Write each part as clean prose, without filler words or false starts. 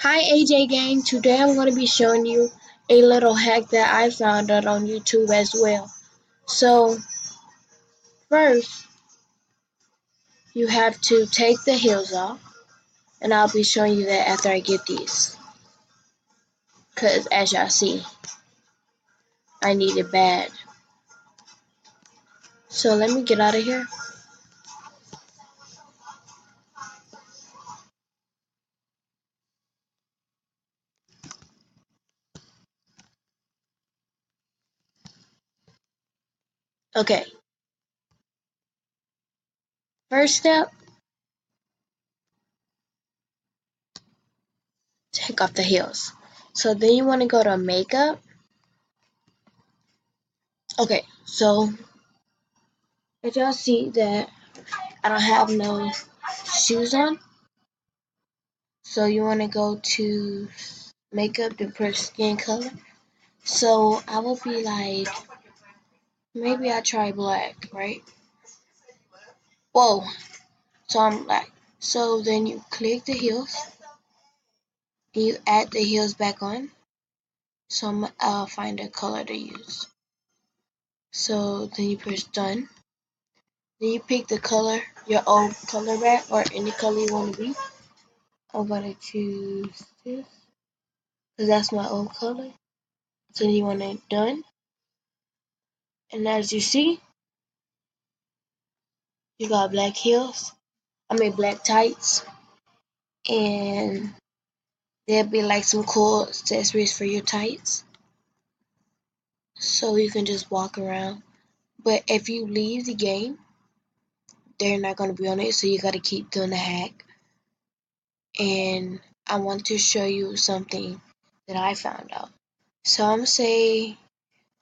Hi AJ gang, today I'm going to be showing you a little hack that I found out on YouTube as well. So first you have to take the heels off, and I'll be showing you that after I get these. Cause as y'all see, I need it bad. So let me get out of here. Okay, first step, take off the heels. So then you want to go to makeup. Okay, so as y'all see that I don't have no shoes on. So you want to go to makeup, then press skin color. So I will be like, maybe I try black, right? Whoa, so I'm black. So then you click the heels, and you add the heels back on. So I'll find a color to use. So then you press done. Then you pick the color, your old color back, or any color you want to be. I'm gonna choose this, because that's my old color. So then you want to done. And as you see, you got black heels. I mean black tights. And there'll be like some cool accessories for your tights. So you can just walk around. But if you leave the game, they're not going to be on it. So you got to keep doing the hack. And I want to show you something that I found out. So I'm going to say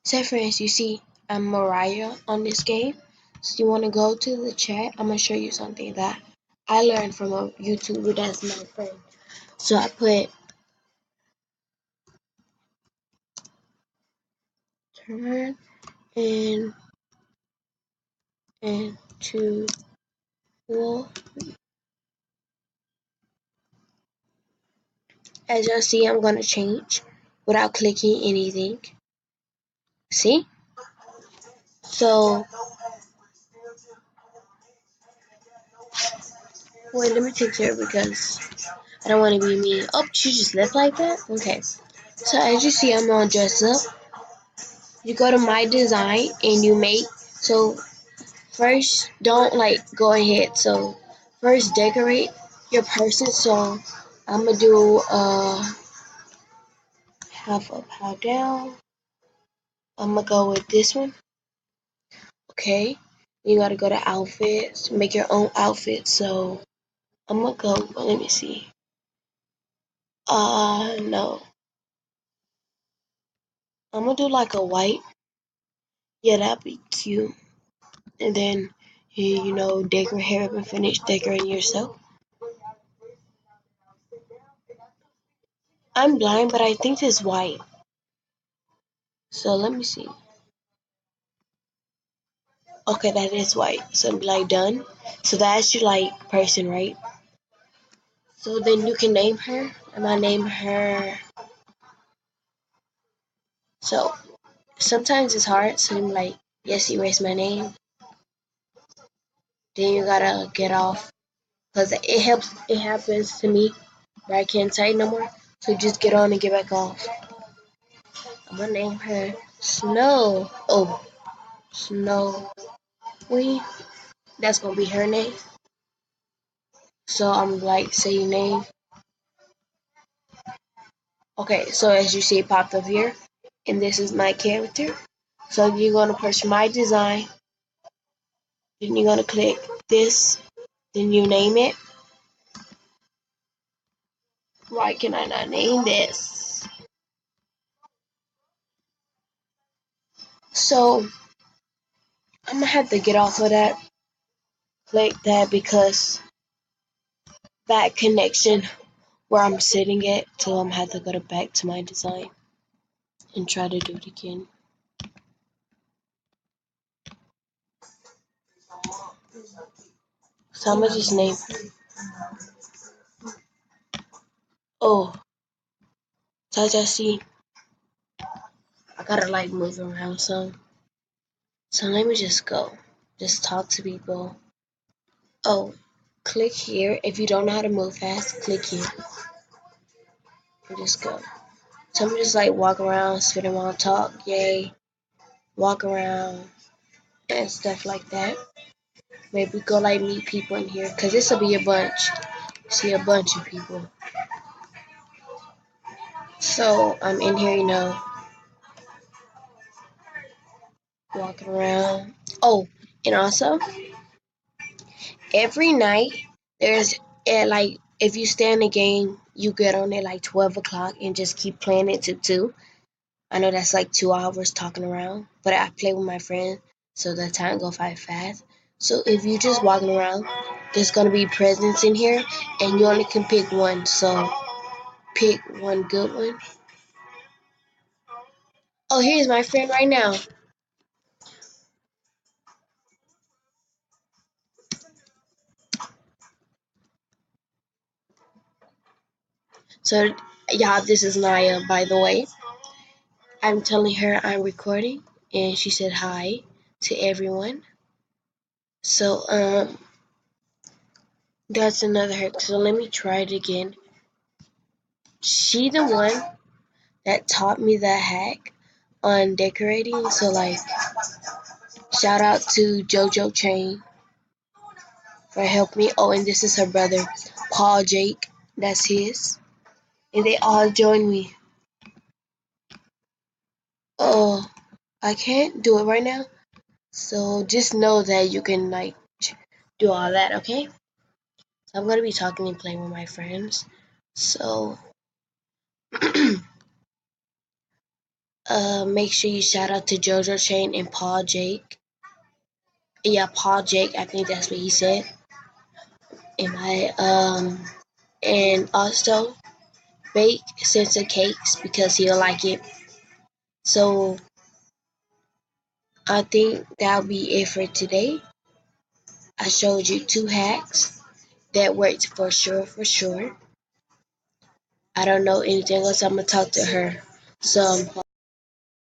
for instance, you see I'm Mariah on this game. So you want to go to the chat. I'm going to show you something that I learned from a YouTuber that's my friend. So I put turn in into wool. As y'all see, I'm going to change without clicking anything. See? So, wait, let me take care because I don't want to be mean. Oh, she just left like that? Okay. So, as you see, I'm all dressed up. You go to my design and you make. So, first, don't like go ahead. So, first, decorate your person. So, I'm going to do half up, half down. I'm going to go with this one. Okay. You got to go to outfits, make your own outfit. So, I'm gonna go, let me see. No. I'm gonna do like a white. Yeah, that'd be cute. And then, decorate hair up and finish decorating yourself. I'm blind, but I think it's white. So let me see. Okay, that is white. So be like done. So that's your like person, right? So then you can name her. I'm gonna name her. So sometimes it's hard. So I'm like, yes, erase my name. Then you gotta get off because it helps. It happens to me, but I can't type no more. So just get on and get back off. I'm gonna name her Snow. Oh, Snow. That's gonna be her name. So I'm like, say your name. Okay, so as you see, it popped up here, and this is my character. So you're gonna push my design. Then you're gonna click this. Then you name it. Why can I not name this? So I'm gonna have to get off of that. Click that because bad connection where I'm sitting at, so I'm gonna have to go back to my design and try to do it again. So I'm gonna just name. Oh, So as y'all see, I gotta like move around some. So let me just go. Just talk to people. Oh, click here. If you don't know how to move fast, click here. And just go. So I'm just like walk around, spin around, talk, yay, walk around, and stuff like that. Maybe go like meet people in here, cause this will be a bunch. See a bunch of people. So I'm in here, walking around. Oh, and also every night there's like if you stay in the game, you get on at like 12 o'clock and just keep playing it to 2. I know that's like 2 hours talking around, but I play with my friend, so the time go by fast. So if you just walking around, there's gonna be presents in here, and you only can pick one. So pick one good one. Oh, here's my friend right now. So yeah, this is Naya, by the way. I'm telling her I'm recording, and she said hi to everyone. So that's another hack. So let me try it again. She the one that taught me the hack on decorating. So like shout out to JoJo Chain for helping me. Oh, and this is her brother, Paul Jake. That's his. And they all joined me. Oh, I can't do it right now. So just know that you can like do all that, okay? So I'm gonna be talking and playing with my friends. So make sure you shout out to JoJo Chain and Paul Jake. Yeah, Paul Jake, I think that's what he said. And also bake Sensor cakes because he'll like it. So I think that'll be it for today. I showed you 2 hacks that worked for sure, for sure. I don't know anything else. I'm gonna talk to her. So